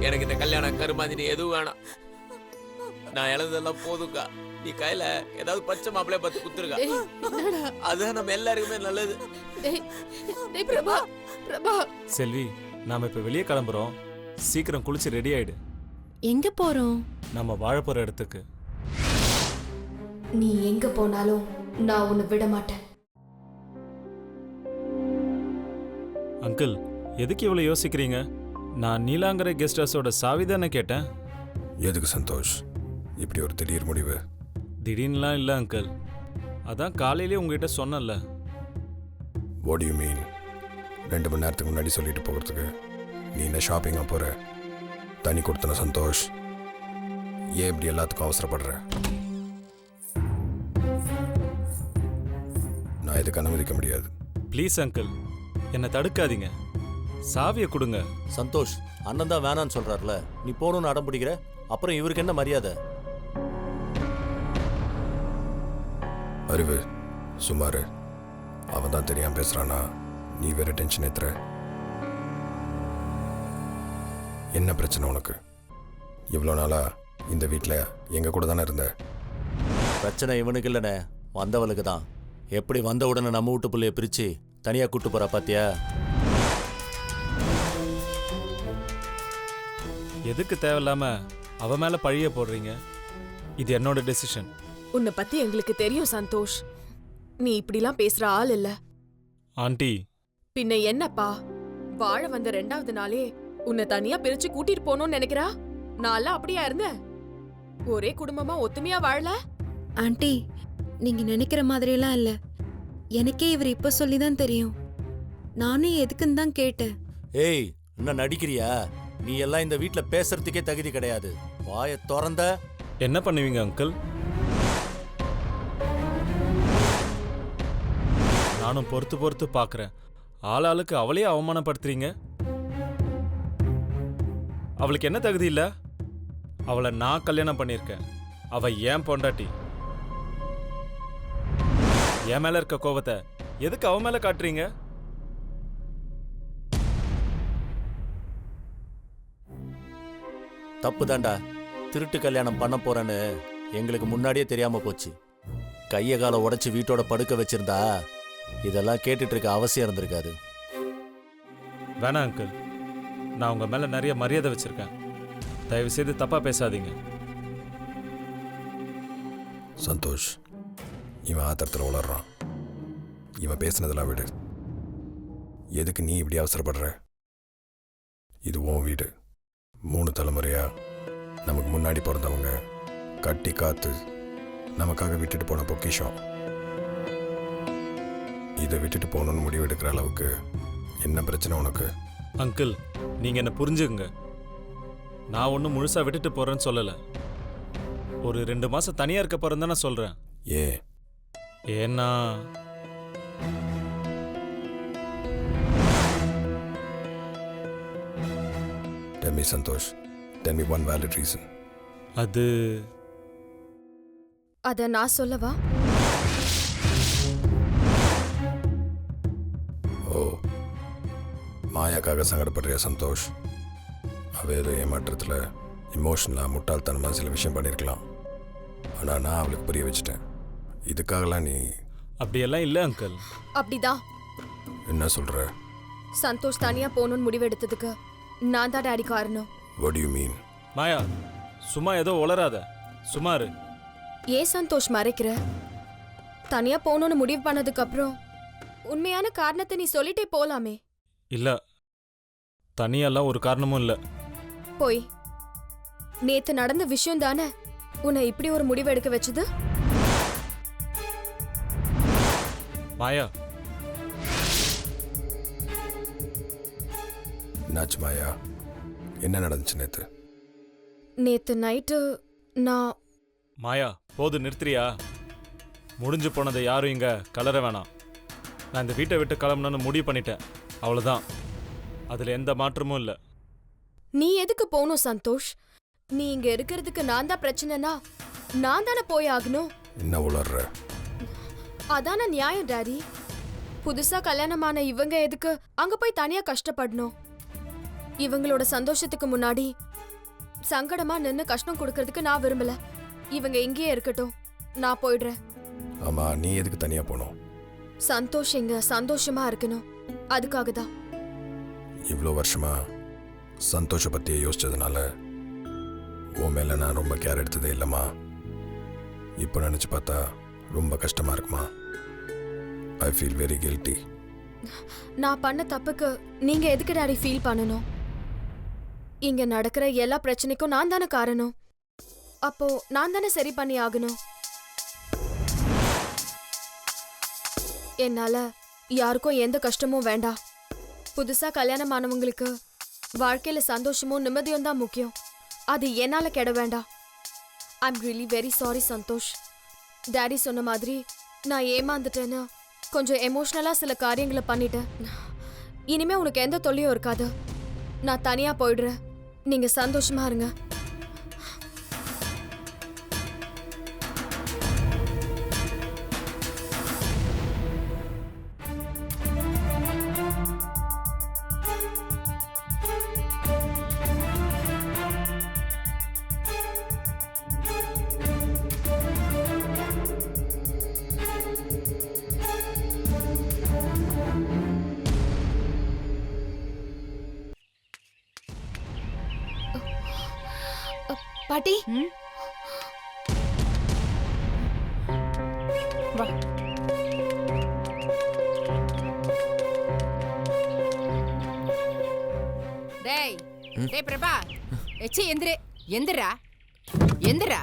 எனக்கு இந்த கல்யாணம் கருமாதினி எதுவும் வேணாம். நான் இழந்ததெல்லாம் போதுக்கா. நீ கையில ஏதாவது பச்சை மாப்பிளைய பார்த்து குத்துருக்கா. அதுதான் நம்ம எல்லாருக்குமே நல்லது. பிரபா பிரபா செல்வி, நாம இப்ப வெளியே கிளம்புறோம். சீக்கிரம் குளிச்சு ரெடி ஆயிடு. எங்க போறோம்? நம்ம வாழ போற இடத்துக்கு. நீ எங்க போனாலும் நான் உன்னை விட மாட்டேன். அங்கிள், எதுக்கு இவ்வளவு யோசிக்கிறீங்க? நான் நீலாங்கரை கெஸ்ட் ஹவுஸோட சாவி தானே கேட்டேன். எதுக்கு சந்தோஷ் இப்படி ஒரு திடீர் முடிவு? திடீர்னுலாம் இல்லை அங்கிள். அதான் காலையிலே உங்ககிட்ட சொன்னல. What you mean? 2 மணி நேரத்துக்கு முன்னாடி சொல்லிட்டு போகிறதுக்கு நீ என்ன ஷாப்பிங்காக போகிற? தனி கொடுத்தன சந்தோஷ், ஏன் இப்படி எல்லாத்துக்கும் அவசரப்படுற? நான் இதுக்கு அனுமதிக்க முடியாது. ப்ளீஸ் அங்கிள், என்னை தடுக்காதீங்க. சாவியை கொடுங்க. சந்தோஷ், அண்ணன் தான் வேணான்னு சொல்றாருல, நீ போகணும்னு அடம் பிடிக்கிற. அப்புறம் இவருக்கு என்ன மரியாதை? அறிவு சுமாரு, அவன் தான் தெரியாம பேசுறானா? நீ வேற டென்ஷன் ஏத்துற. என்ன பிரச்சனை உனக்கு? இவ்வளோ நாளா இந்த வீட்டில் எங்க கூட தானே இருந்த. பிரச்சனை இவனுக்கு இல்லைண்ணே, வந்தவளுக்கு தான். எப்படி வந்த உடனே நம்ம வீட்டு பிள்ளைய பிரிச்சு தனியா கூட்டு போறா பாத்தியா? எதுக்கு தேவையில்லாம அவ மேல பழிய போடுறீங்க? இது என்னோட டெசிஷன். உன்னை பத்தி எங்களுக்கு தெரியும் சந்தோஷ். நீ இப்படிலாம் பேசுற ஆள் இல்ல. ஆண்டி, பின்ன என்னப்பா, வாழ வந்த 2வது நாளே உன்னை தனியா பிரிச்சு கூட்டிட்டு போகணும்னு நினைக்கிறா? நான்லாம் அப்படியா இருந்தேன்? ஒரே குடும்பமா ஒத்துமையா வாழல. ஆண்டி, நீங்க நினைக்கிற மாதிரியெல்லாம் இல்ல. எனக்கே இவர் இப்ப சொல்லிதான் தெரியும். நானும் எதுக்குன்னு தான் கேட்டேன். ஏய், என்ன நடிக்கிறியா? நீ எல்லாம் இந்த வீட்டுல பேசுறதுக்கே தகுதி கிடையாது. வாயை திறந்த என்ன பண்ணுவீங்க அங்கிள்? நானும் பொறுத்து பொறுத்து பார்க்குறேன். ஆளாளுக்கு அவளையே அவமானப்படுத்துறீங்க. அவளுக்கு என்ன தகுதி இல்லை? அவளை நான் கல்யாணம் பண்ணியிருக்கேன். அவ ஏன் பொண்டாட்டி. என் மேல இருக்க கோபத்தை எதுக்கு அவ மேல காட்டுறீங்க? தப்பு தாண்டா. திருட்டு கல்யாணம் பண்ண போறேன்னு எங்களுக்கு முன்னாடியே தெரியாம போச்சு. கைய காலை உடைச்சு வீட்டோட படுக்க வச்சிருந்தா இதெல்லாம் கேட்டுட்டு இருக்க அவசியம் இருந்திருக்காது. வேணாம் அங்கிள், நான் உங்க மேல நிறைய மரியாதை வச்சிருக்கேன். தயவு செய்து தப்பா பேசாதீங்க. சந்தோஷ், இவன் ஆத்திரத்தில் உளறான். இவன் பேசுனதெல்லாம் விடு. எதுக்கு நீ இப்படி அவசரப்படுற? இது உன் வீடு. 3 தலைமுறையா நமக்கு முன்னாடி பிறந்தவங்க கட்டி காத்து நமக்காக விட்டுட்டு போன பொக்கிஷம். இதை விட்டுட்டு போகணும்னு முடிவு எடுக்கிற அளவுக்கு என்ன பிரச்சனை உனக்கு? அங்கிள், நீங்க என்ன புரிஞ்சுக்குங்க. நான் ஒன்றும் முழுசா விட்டுட்டு போறேன்னு சொல்லல. ஒரு 2 மாசம் தனியா இருக்க போறேன்னு தான் நான் சொல்றேன். ஏன்? ஏன்னா Tell me Santhosh, tell me one valid reason. அது அத நான் சொல்லவா? ஓ, மாயாக்காக சங்கடப்படுறியா சந்தோஷ்? அவ ஏதோ ஏமாற்றத்தில் இமோஷனலாக முட்டாள்தனமாக சில விஷயம் பண்ணியிருக்கலாம். ஆனால் நான் அவளுக்கு புரிய வச்சுட்டேன். இதுக்காகலாம் நீ... அப்படியெல்லாம் இல்லை அங்கிள். அப்படிதான். என்ன சொல்கிற? சந்தோஷ் தனியா போகணும்னு முடிவெடுத்ததுக்கு நான் தான் டாடி காரணம். What do you mean? மாயா, சும்மா ஏதோ உளராத. சுமாரு. ஏன் சந்தோஷ் மறைக்கிற? தனியா போகணும்னு முடிவு பண்ணதுக்கு அப்புறம் உண்மையான காரணத்தை நீ சொல்லிட்டே போலாமே. இல்ல, தனியெல்லாம் ஒரு காரணமும் இல்ல. போய் நேத்து நடந்த விஷயம் தானே உன்னை இப்படி ஒரு முடிவு எடுக்க வச்சது. மாயா, என்னாச்சு மாயா? என்ன நடந்துச்சு நேத்து? நேத்து நைட்டு நான்... மாயா, போது நிறுத்துறியா? முடிஞ்சு போனதை யாரும் இங்க கலர வேணாம். நான் இந்த வீட்டை விட்டு கிளம்பணும்னு முடிவு பண்ணிட்டேன். அவ்வளவுதான். அதுல எந்த மாற்றமும் இல்லை. நீ எதுக்கு போகணும் சந்தோஷ்? நீ இங்க இருக்கிறதுக்கு நான் தான் பிரச்சனைனா நான் தானே போய் ஆகணும். என்ன உளர்ற? அதான நியாயம் டாடி. புதுசா கல்யாணமான இவங்க எதுக்கு அங்க போய் தனியா கஷ்டப்படணும்? இவங்களோட சந்தோஷத்துக்கு முன்னாடி சங்கடமா நின்னு கஷ்டம் கொடுக்கறதுக்கு நான் விரும்பல. இவங்க இங்கேயே இருக்கட்டும், நான் போயிடுறேன். ஆமா, நீ எதுக்கு தனியா போனோம்? சந்தோஷ் இங்க சந்தோஷமா இருக்கணும், அதுக்காக தான். இவ்வளோ வருஷமா சந்தோஷ பற்றியே யோசிச்சதுனால உன் மேலே நான் ரொம்ப கேர் எடுத்ததே இல்லைம்மா. இப்போ நினச்சி பார்த்தா ரொம்ப கஷ்டமாக இருக்குமா. I feel very guilty. நான் பண்ண தப்புக்கு நீங்க எதுக்கு டாடி ஃபீல் பண்ணணும்? இங்க நடக்கிற எல்லா பிரச்சனைக்கும் நான் தானே காரணம். அப்போ நான் தானே சரி பண்ணி ஆகணும். என்னால யாருக்கும் எந்த கஷ்டமும் வேண்டாம். புதுசா கல்யாணம் ஆனவங்களுக்கு வாழ்க்கையில சந்தோஷமும் நிம்மதியும் தான் முக்கியம். அது என்னால கெட வேண்டாம். I'm really very sorry Santosh. Daddy சொன்ன மாதிரி நான் ஏமாந்துட்டேன்னு கொஞ்சம் எமோஷ்னலா சில காரியங்களை பண்ணிட்டேன். இனிமே உனக்கு எந்த தொல்லையும் இருக்காது. நான் தனியா போயிடுறேன். நீங்க சந்தோஷமா இருங்க. பாட்டி, வா. டேய் டேய் பிரபா, எச்சி எந்திரு, எந்திரா எந்திரா.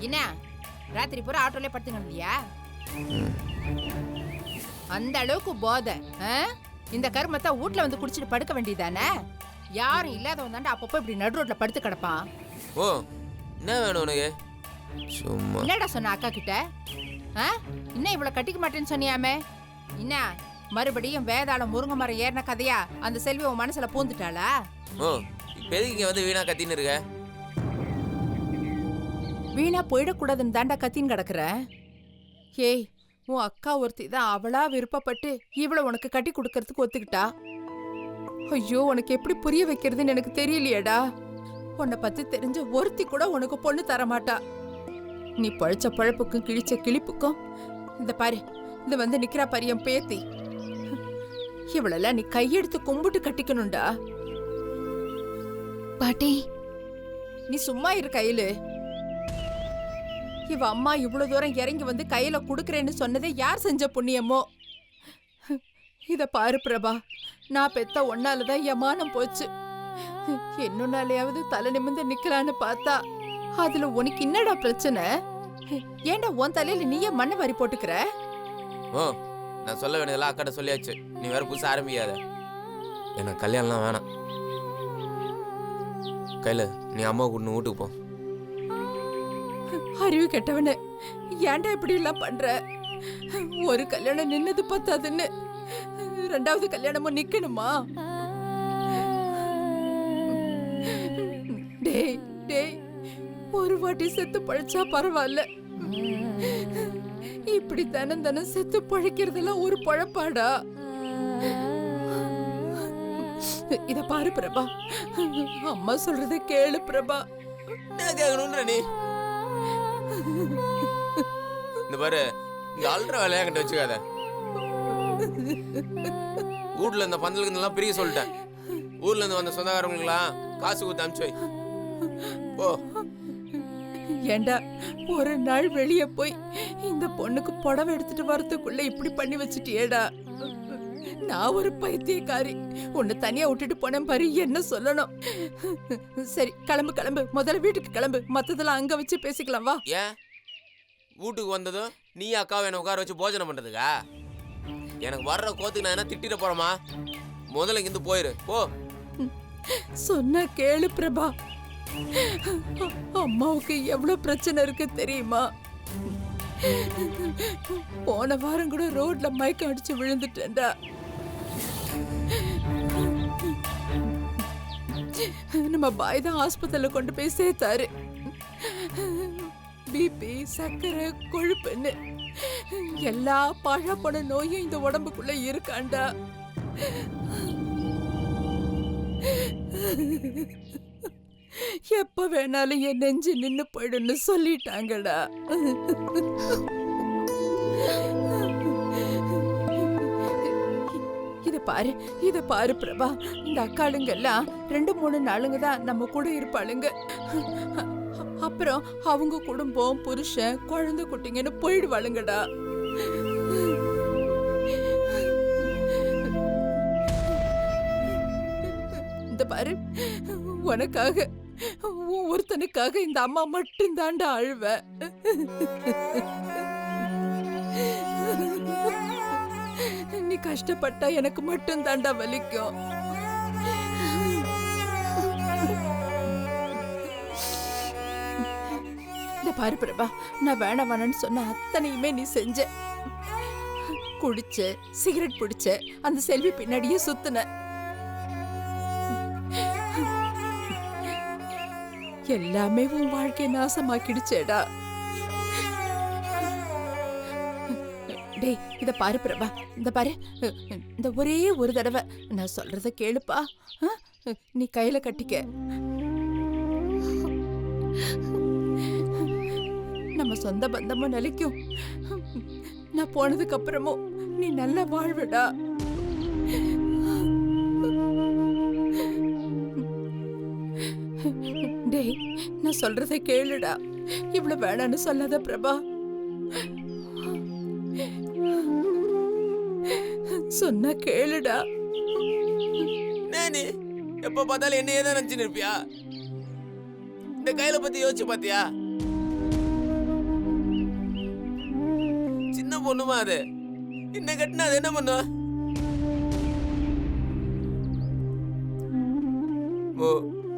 என்ன ராத்திரி பூரா ஆட்டோல படுத்துங்க இல்லையா? அந்த அளவுக்கு போதை. இந்த கருமத்தை வீட்ல வந்து குடிச்சிட்டு படுக்க வேண்டியதானே? யாரும் இல்லாதவன் தாண்டா அப்பப்போ இப்படி நடு ரோட்ல படுத்து கிடப்பான். ஓ, என்ன வேணும் உனக்கு? சும்மா என்னடா சொன்ன அக்கா கிட்ட? இன்னும் இவ்வளவு கட்டிக்க மாட்டேன்னு சொன்னியாமே, என்ன மறுபடியும் வேதாளம் முருங்கை மரம் ஏறின கதையா அந்த செல்வி உன் மனசுல பூந்துட்டாளா? ஓ, இப்ப எதுக்கு இங்க வந்து வீணா கத்தின்னு இருக்க? வீணா போயிடக்கூடாதுன்னு தாண்டா கத்தின்னு கிடக்குற. ஏய், உன் அக்கா ஒருத்தி தான் அவளா விருப்பப்பட்டு இவளை உனக்கு கட்டி கொடுக்கறதுக்கு ஒத்துக்கிட்டா. ஐயோ, உனக்கு எப்படி புரிய வைக்கிறதுன்னு எனக்கு தெரியலையேடா. உன்னை பத்தி தெரிஞ்ச ஒருத்தி கூட உனக்கு பொண்ணு தரமாட்டா. நீ பழைச்ச பழப்புக்கும் கிழிச்ச கிளிப்புக்கும் இந்த பாரு, இந்த வந்து நிக்கிறா பாரு பேத்தி. இவளெல்லாம் நீ கையெடுத்து கும்பிட்டு கட்டிக்கணும்டா. பாட்டி, நீ சும்மா இரு கையில. இவ அம்மா இவ்வளவு தூரம் இறங்கி வந்து கையில குடுக்கறேன்னு சொன்னதே யார் செஞ்ச புண்ணியமோ? இத பாரு பிரபா, நான் பெத்த ஒன்னாலதான் என் மானம் போச்சு. என்னொன்னாலையாவது தலை நிமிர்ந்து நிக்கலான்னு பார்த்தா அதுல உனக்கு என்னடா பிரச்சனை? ஏன்டா உன் தலையில நீயே மண்ணை வாரி போட்டுக்கிற? ஓ, நான் சொல்ல வேண்டியதெல்லாம் அக்காட்ட சொல்லியாச்சு. நீ வேற புதுசா ஆரம்பிக்காத. எனக்கு கல்யாணம்லாம் வேணாம். கையில நீ அம்மா கூட்டு வீட்டுக்கு போ. அறிவு கெட்டவனே, ஏன்டா இப்படி எல்லாம் பண்ற? ஒரு கல்யாணம் நின்னது பத்தாதுன்னு ரெண்டாவது கல்யாணமும் நிக்கணுமா? டேய் டேய், ஒரு வாட்டி செத்து பழைச்சா பரவாயில்ல. இப்படி தினம் தினம் செத்து பழைக்கிறதெல்லாம் ஒரு பழப்பாடா? இத பாரு பிரபா, அம்மா சொல்றத கேளு பிரபா. என்ன கேட்கணும்ன்ற நீ? இந்த பாரு, இந்த அல்ற வேலையா கிட்ட வச்சுக்காத. வீட்டுல இந்த பந்தலுக்கு எல்லாம் பிரிய சொல்லிட்டேன். ஊர்ல இருந்து வந்த சொந்தக்காரங்களுக்கெல்லாம் காசு கொடுத்து அனுப்பிச்சு வை. போ. ஏண்டா, ஒரு நாள் வெளியே போய் இந்த பொண்ணுக்கு புடவை எடுத்துட்டு வரதுக்குள்ள இப்படி பண்ணி வச்சுட்டியேடா. நான் ஒரு பைத்தியக்காரி. உன்னை தனியா விட்டுட்டு போனேன் பாரு, என்ன சொல்லணும்? சரி, கிளம்பு கிளம்பு, முதல்ல வீட்டுக்கு கிளம்பு. மத்ததெல்லாம் அங்க வச்சு பேசிக்கலாம், வா. ஏன் வீட்டுக்கு வந்ததும் நீ அக்காவை என்ன உட்கார வச்சு போஜனம் பண்றதுக்கா? எனக்கு வர்ற கோத்துக்கு நான் என்ன திட்டிட போறேமா? முதல்ல இங்கிருந்து போயிரு, போ. சொன்ன கேளு பிரபா, அம்மாவுக்கு எவ்வளவு பிரச்சனை இருக்கு தெரியுமா? போன வாரம் கூட ரோட்ல மயக்கம் அடிச்சு விழுந்துட்டேன்டா. நம்ம பாய் தான் ஆஸ்பத்திரியில கொண்டு போய் சேர்த்தாரு. பிபி, சர்க்கரை, கொழுப்புன்னு எல்லா பழப்பட நோயும் இந்த உடம்புக்குள்ள இருக்காண்டா. எப்ப வேணாலும் என் நெஞ்சு நின்னு போயிடுன்னு சொல்லிட்டாங்கடா. இத பாரு பிரபா, இந்த அக்காளுங்க எல்லாம் 2-3 நாளுங்க தான் நம்ம கூட இருப்பாளுங்க. அப்புறம் அவங்க குடும்பம், புருஷன், குழந்தை குட்டிங்கன்னு போயிடுவாளுங்கடா. இந்த பாரு, உனக்காக, ஒருத்தனுக்காக இந்த அம்மா மட்டும் தாண்டா அழுவ. நீ கஷ்டப்பட்டா எனக்கு மட்டும் தாண்டா வலிக்கும். இந்த பாரு பிரபா, நான் வேணான்னு சொன்ன அத்தனையுமே நீ செஞ்ச. குடிச்ச, சிகரெட் பிடிச்ச, அந்த செல்வி பின்னாடியே சுத்தின. எல்லாமே உன் வாழ்க்கையை நாசமாக்கிடுச்சேடா. டேய், இத பாரு பிரபா, இந்த பாரு, இந்த ஒரே ஒரு தடவை நான் சொல்றத கேளுப்பா. நீ கையில கட்டிக்க. நம்ம சொந்த பந்தமும் நிலைக்கும். நான் போனதுக்கு அப்புறமும் நீ நல்லா வாழ்வடா. டேய், நான் சொல்றத கேளுடா. இவ்வளவு வேணான்னு சொல்லாத பிரபா. சொன்னா கேளுடா. நானு எப்ப பார்த்தாலும் என்னையே தான் நினைச்சுன்னு இருப்பியா? இந்த கையில பத்தி யோசிச்சு பாத்தியா? சின்ன பொண்ணுமா அது? என்ன கட்டினா அது என்ன பண்ணும்?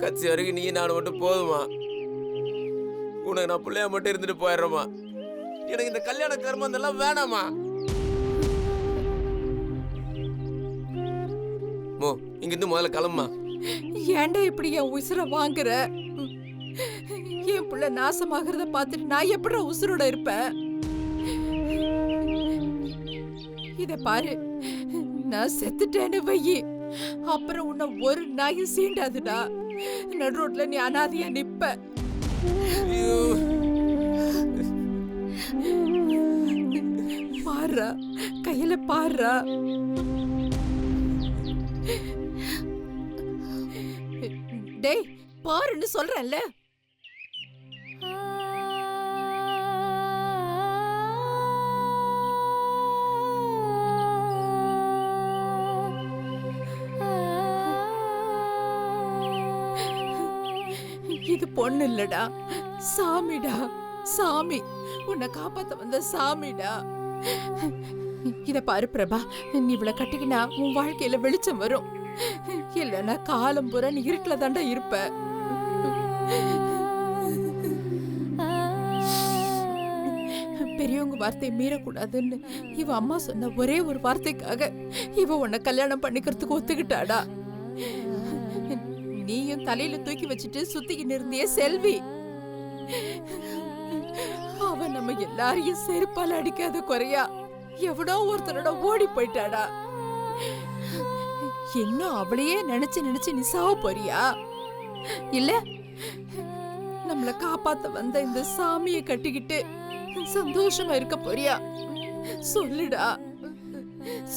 கட்சி வரைக்கும் நீ நானும் மட்டும் போதுமா? உனக்கு நான் பிள்ளைய மட்டும் இருந்துட்டு போயிடுறோமா? எனக்கு இந்த கல்யாண கர்மம் இதெல்லாம் வேணாமா? இங்கிருந்து முதல்ல கிளம்புமா. ஏன்டா இப்படி என் உசுரை வாங்குற? என் புள்ள நாசமாகறத பார்த்துட்டு நான் எப்படி உசுரோட இருப்பேன்? இத பாரு, நான் செத்துட்டேன்னு வையி, அப்புறம் உன்னை ஒரு நாயும் சீண்டாதுடா. நடு ரோட்ல நீ அனாதையா நிப்ப. பாருடா, கையில பாருடா. டேய், பாருன்னு சொல்றேன்ல. இது பொண்ணு இல்லடா, சாமிடா, சாமி. உன்னை காப்பாத்த வந்த சாமிடா. இத பாரு பிரபா, நீ இவளை கட்டிக்கினா உன் வாழ்க்கையில வெளிச்சம் வரும். இல்லைன்னா காலம் பூரா நீ இருட்டுல தாண்டா இருப்ப. பெரியவங்க வார்த்தையை மீறக்கூடாதுன்னு இவ அம்மா சொன்ன ஒரே ஒரு வார்த்தைக்காக இவ உன்னை கல்யாணம் பண்ணிக்கிறதுக்கு ஒத்துக்கிட்டாடா. நீயும் தலையில தூக்கி வச்சுட்டு சுத்திக்கிட்டு இருந்தியே செல்வி, அவ நம்ம எல்லாரையும் செருப்பால அடிக்காத குறையா எவனோ ஒருத்தனோட ஓடி போயிட்டாடா. இன்னும் அவளையே நினைச்சு நினைச்சு நீ சாவ போறியா? இல்ல நம்மள காப்பாத்த வந்த இந்த சாமியை கட்டிக்கிட்டு சந்தோஷமா இருக்க போறியா? சொல்லுடா,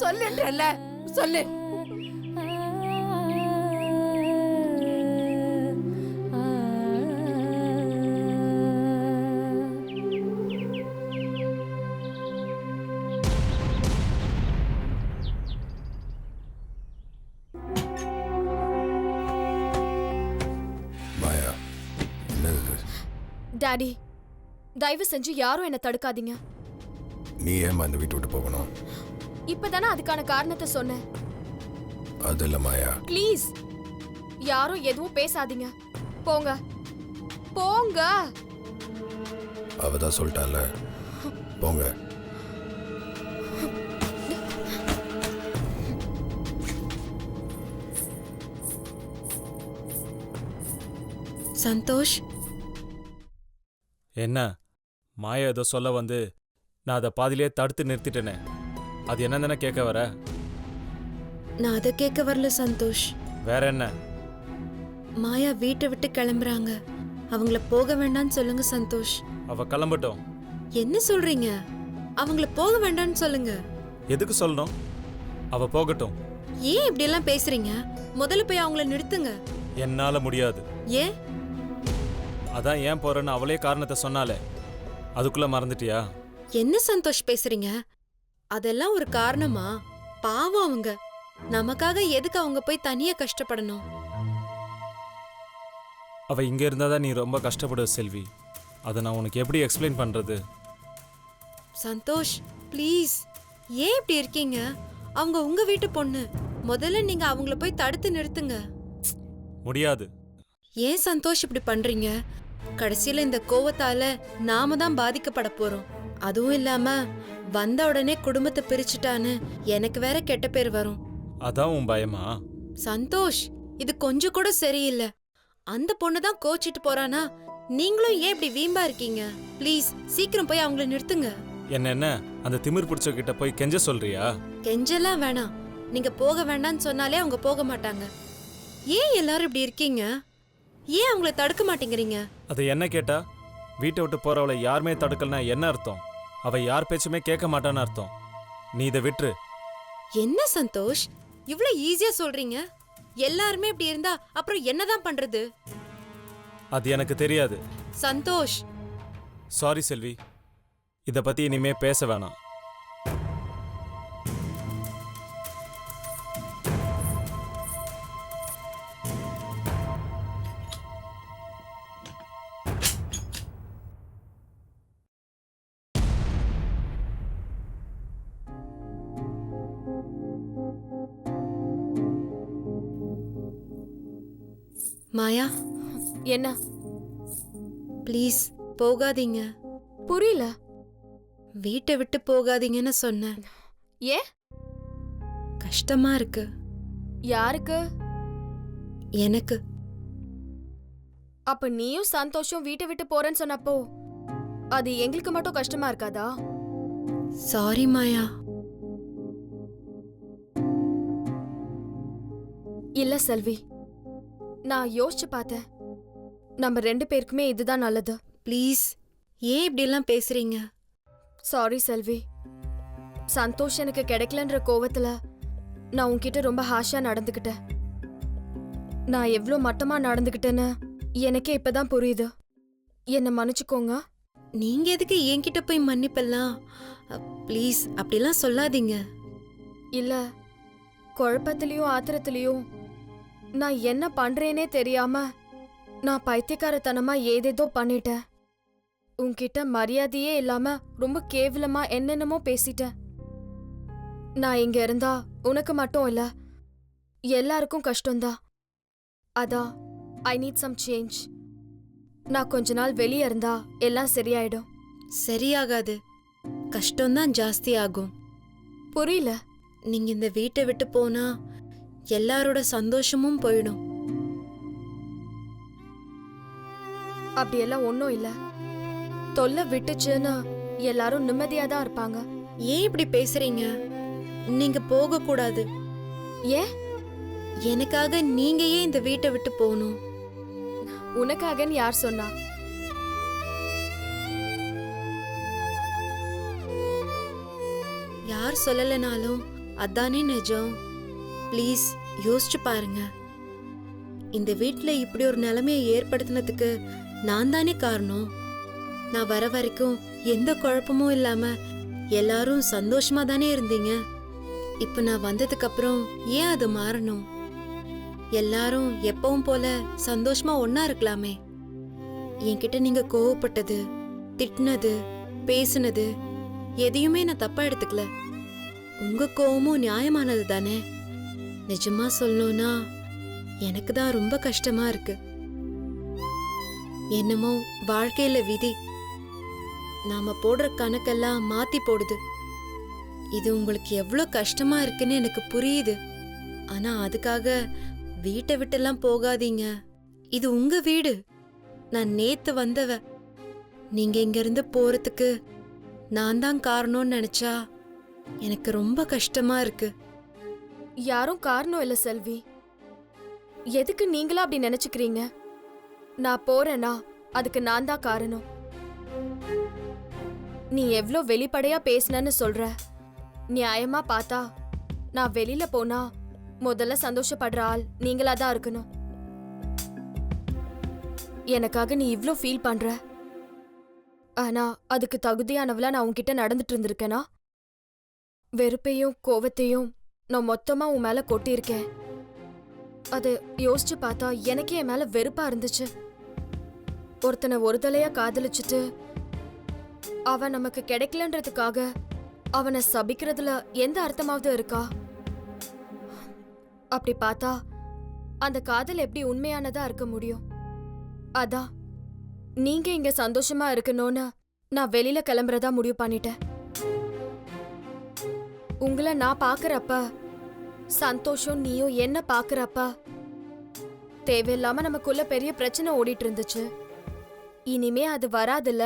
சொல்லுன்றல்ல, சொல்லு. டாடி, தயவு செஞ்சு யாரும் என்ன தடுக்காதீங்க. நீ ஏமா இந்த வீட்டை விட்டு போகணும்? இப்பதானே அதுக்கான காரணத்தை சொன்னேன். அது இல்ல மாயா, ப்ளீஸ் யாரும் எதுவும் பேசாதீங்க. போங்க போங்க. அவதான் சொல்லிட்டான்ல, போங்க. சந்தோஷ், என்ன மாயா ஏதோ சொல்ல வந்து நான் அதை பாதியிலே தடுத்து நிறுத்திட்டேனே, அது என்னன்னு கேட்க வர? நான் அதை கேட்க வரல சந்தோஷ். வேற என்ன? மாயா வீட்டை விட்டு கிளம்புறாங்க. அவங்கள போக வேண்டாம்னு சொல்லுங்க சந்தோஷ். அவ கிளம்பட்டும். என்ன சொல்றீங்க? அவங்கள போக வேண்டாம்னு சொல்லுங்க. எதுக்கு சொல்லணும்? அவ போகட்டும். ஏன் இப்படி எல்லாம் பேசுறீங்க? முதல்ல போய் அவங்கள நிறுத்துங்க. என்னால முடியாது. ஏன்? அதான் ஏன் போறேன்னு அவளே காரணத்தை சொன்னாலே. அதுக்குள்ள மறந்துட்டியா? என்ன சந்தோஷ் பேசுறீங்க? அதெல்லாம் ஒரு காரணமா? பாவம் அவங்க. நமக்காக எதுக்கு அவங்க போய் தனியா கஷ்டப்படணும்? அவ இங்க இருந்தாதான் நீ ரொம்ப கஷ்டப்படுவ செல்வி. அதை நான் உனக்கு எப்படி எக்ஸ்பிளைன் பண்றது? சந்தோஷ் ப்ளீஸ், ஏன் இப்படி இருக்கீங்க? அவங்க உங்க வீட்டு பொண்ணு. முதல்ல நீங்க அவங்கள போய் தடுத்து நிறுத்துங்க. முடியாது. ஏன் சந்தோஷ் இப்படி பண்றீங்க? கடைசியில இந்த கோவத்தால நாம தான் பாதிக்கப்பட போறோம். அதுவும் இல்லாம வந்த உடனே குடும்பத்தை பிரிச்சுட்டான்னு எனக்கு வேற கெட்ட பேர் வரும். அதான் உன் பயமா? சந்தோஷ், இது கொஞ்சம் கூட சரியில்லை. அந்த பொண்ணு தான் கோச்சிட்டு போறானா? நீங்களும் ஏன் இப்படி வீம்பா இருக்கீங்க? ப்ளீஸ் சீக்கிரம் போய் அவங்கள நிறுத்துங்க. என்ன அந்த திமிர் பிடிச்ச கிட்ட போய் கெஞ்ச சொல்றியா? கெஞ்செல்லாம் வேணாம். நீங்க போக வேண்டாம்னு சொன்னாலே அவங்க போக மாட்டாங்க. ஏன் எல்லாரும் இப்படி இருக்கீங்க? ஏன் அவங்கள தடுக்க மாட்டேங்கிறீங்க? அதை என்ன கேட்டா? வீட்டை விட்டு போறவளை யாருமே தடுக்கலனா என்ன அர்த்தம்? அவ யார் பேச்சுமே கேட்க மாட்டான்னு அர்த்தம். நீ இதை விட்டுரு. என்ன சந்தோஷ், இவ்ளோ ஈஸியா சொல்றீங்க? எல்லாருமே இப்படி இருந்தா அப்புறம் என்னதான் பண்றது? அது எனக்கு தெரியாது. சந்தோஷ். சாரி செல்வி, இத பத்தி இனிமே பேச வேணாம். மாயா, என்ன? ப்ளீஸ் போகாதீங்க. புரியல. வீட்டை விட்டு போகாதீங்கன்னு சொன்னேன். ஏன்? கஷ்டமா இருக்கு. யாருக்கு? எனக்கு. அப்ப நீயும் சந்தோஷம் வீட்டை விட்டு போறேன்னு சொன்னப்போ அது எங்களுக்கு மட்டும் கஷ்டமா இருக்காதா? சாரி மாயா. இல்ல செல்வி, நான் யோசிச்சு பார்த்தேன். நம்ம 2 பேருக்குமே இதுதான் நல்லது. ப்ளீஸ், ஏன் இப்படி எல்லாம் பேசுறீங்க? சாரி செல்வி, சந்தோஷ் எனக்கு கிடைக்கலன்ற கோவத்துல நான் உன்கிட்ட ரொம்ப ஹாஷா நடந்துக்கிட்டேன். நான் எவ்வளோ மட்டமா நடந்துக்கிட்டேன்னு எனக்கே இப்பதான் புரியுது. என்னை மன்னிச்சுக்கோங்க. நீங்க எதுக்கு என்கிட்ட போய் மன்னிப்பெல்லாம்? ப்ளீஸ் அப்படிலாம் சொல்லாதீங்க. இல்ல, குழப்பத்திலயும் ஆத்திரத்திலயும் நான் என்ன பண்றேனே தெரியாம நான் பைத்தியக்காரத்தனமா ஏதேதோ பண்ணிட்டேன். உன்கிட்ட மரியாதையே இல்லாம ரொம்ப கேவலமா என்னென்னமோ பேசிட்டேன். நான் இங்க இருந்தா உனக்கு மட்டும் இல்ல, எல்லாருக்கும் கஷ்டம்தான். அதான் ஐ நீட் சம் சேஞ்ச். நான் கொஞ்ச நாள் வெளியே இருந்தா எல்லாம் சரியாயிடும். சரியாகாது, கஷ்டம்தான் ஜாஸ்தி ஆகும். புரியல. நீங்க இந்த வீட்டை விட்டு போனா எல்லாரோட சந்தோஷமும் போயிடும். அப்படியெல்லாம் ஒன்றும் இல்ல. தொல்லை விட்டுச்சுன்னு எல்லாரும் நிம்மதியா தான் இருப்பாங்க. ஏன் இப்படி பேசுறீங்க? நீங்க போக கூடாது. ஏன்? எனக்காக நீங்க ஏன் இந்த வீட்டை விட்டு போகணும்? உனக்காகன்னு யார் சொன்னா? யார் சொல்லலைனாலும் அதானே நிஜம். ப்ளீஸ் யோசிச்சு பாருங்க. இந்த வீட்ல இப்படி ஒரு நிலைமையை ஏற்படுத்தினதுக்கு நான் தானே காரணம். நான் வர வரைக்கும் எந்த குழப்பமும் இல்லாம எல்லாரும் சந்தோஷமா தானே இருந்தீங்க. இப்ப நான் வந்ததுக்கு அப்புறம் ஏன் அது மாறணும்? எல்லாரும் எப்பவும் போல சந்தோஷமா ஒன்னா இருக்கலாமே. என்கிட்ட நீங்க கோவப்பட்டது, திட்டினது, பேசுனது எதையுமே நான் தப்பா எடுத்துக்கல. உங்க கோவமும் நியாயமானது தானே. நிஜமா சொல்லணும்னா எனக்கு தான் ரொம்ப கஷ்டமா இருக்கு. என்னமோ வாழ்க்கையில விதி நாம போடுற கணக்கெல்லாம் மாத்தி போடுது. இது உங்களுக்கு எவ்வளவு கஷ்டமா இருக்குன்னு எனக்கு புரியுது. ஆனா அதுக்காக வீட்டை விட்டெல்லாம் போகாதீங்க. இது உங்க வீடு. நான் நேத்து வந்தவ. நீங்க இங்க இருந்து போறதுக்கு நான் தான் காரணம்னு நினைச்சா எனக்கு ரொம்ப கஷ்டமா இருக்கு. யாரும் காரணம் இல்ல செல்வி. எதுக்கு நீங்களா அப்படி நினைச்சுக்கிறீங்க? நான் போறேனா அதுக்கு நான் தான் காரணம். நீ எவ்ளோ வெளிப்படையா பேசுனன்னு சொல்ற. நியாயமா பார்த்தா நான் வெளியில போனா முதல்ல சந்தோஷப்படுற ஆள் நீங்களா தான் இருக்கணும். எனக்காக நீ இவ்ளோ ஃபீல் பண்ற. ஆனா அதுக்கு தகுதியானவளா நான் உன்கிட்ட நடந்துட்டு இருந்திருக்கேனா? வெறுப்பையும் கோவத்தையும் நான் மொத்தமா உன் மேல கொட்டியிருக்கேன். அது யோசிச்சு பார்த்தா எனக்கே என் மேல வெறுப்பா இருந்துச்சு. ஒருத்தனை ஒரு தலையா காதலிச்சுட்டு அவன் நமக்கு கிடைக்கலன்றதுக்காக அவனை சபிக்கிறதுல எந்த அர்த்தமாவது இருக்கா? அப்படி பார்த்தா அந்த காதல் எப்படி உண்மையானதா இருக்க முடியும்? அதான் நீங்க இங்க சந்தோஷமா இருக்கணும்னு நான் வெளியில கிளம்புறதா முடிவு பண்ணிட்டேன். உங்களை நான் பாக்குறப்ப சந்தோஷம் நீயும் என்ன பாக்குறப்ப தேவையில்லாம நமக்குள்ள பெரிய பிரச்சனை ஓடிட்டு இருந்துச்சு. இனிமே அது வராதுல்ல.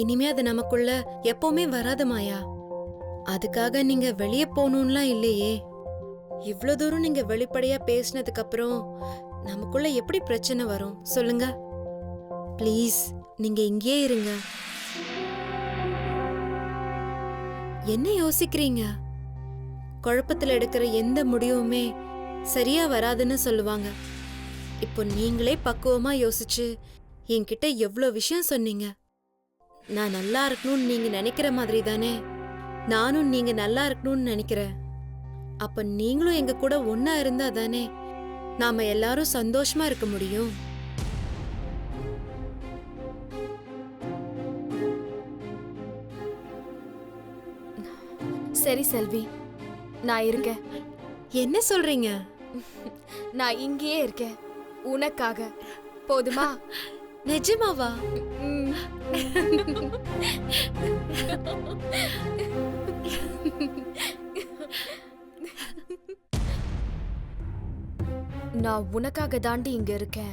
இனிமே அது நமக்குள்ள எப்பவுமே வராது மாயா. அதுக்காக நீங்க வெளியே போகணும்லாம் இல்லையே. இவ்ளோ தூரம் நீங்க வெளிப்படையா பேசினதுக்கு அப்புறம் நமக்குள்ள எப்படி பிரச்சனை வரும் சொல்லுங்க? ப்ளீஸ் நீங்க இங்கேயே இருங்க. என்ன யோசிக்கிறீங்க? குழப்பத்துல எடுக்கிற எந்த முடிவுமே சரியா வராதுன்னு சொல்லுவாங்க. இப்போ நீங்களே பக்குவமா யோசிச்சு என்கிட்ட எவ்வளோ விஷயம் சொன்னீங்க. நான் நல்லா இருக்கணும்னு நீங்க நினைக்கிற மாதிரி தானே நானும் நீங்க நல்லா இருக்கணும்னு நினைக்கிறேன். அப்ப நீங்களும் எங்க கூட ஒன்னா இருந்தா தானே நாம எல்லாரும் சந்தோஷமா இருக்க முடியும். சரி செல்வி, நான் இருக்கேன். என்ன சொல்றீங்க? நான் இங்கேயே இருக்கேன் உனக்காக. போதுமா? நிஜமாவா? ம். நான் உனக்காக தாண்டி இங்க இருக்கேன்.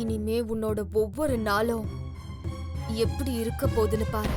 இனிமே உன்னோட ஒவ்வொரு நாளும் எப்படி இருக்க போகுதுன்னு பாரு.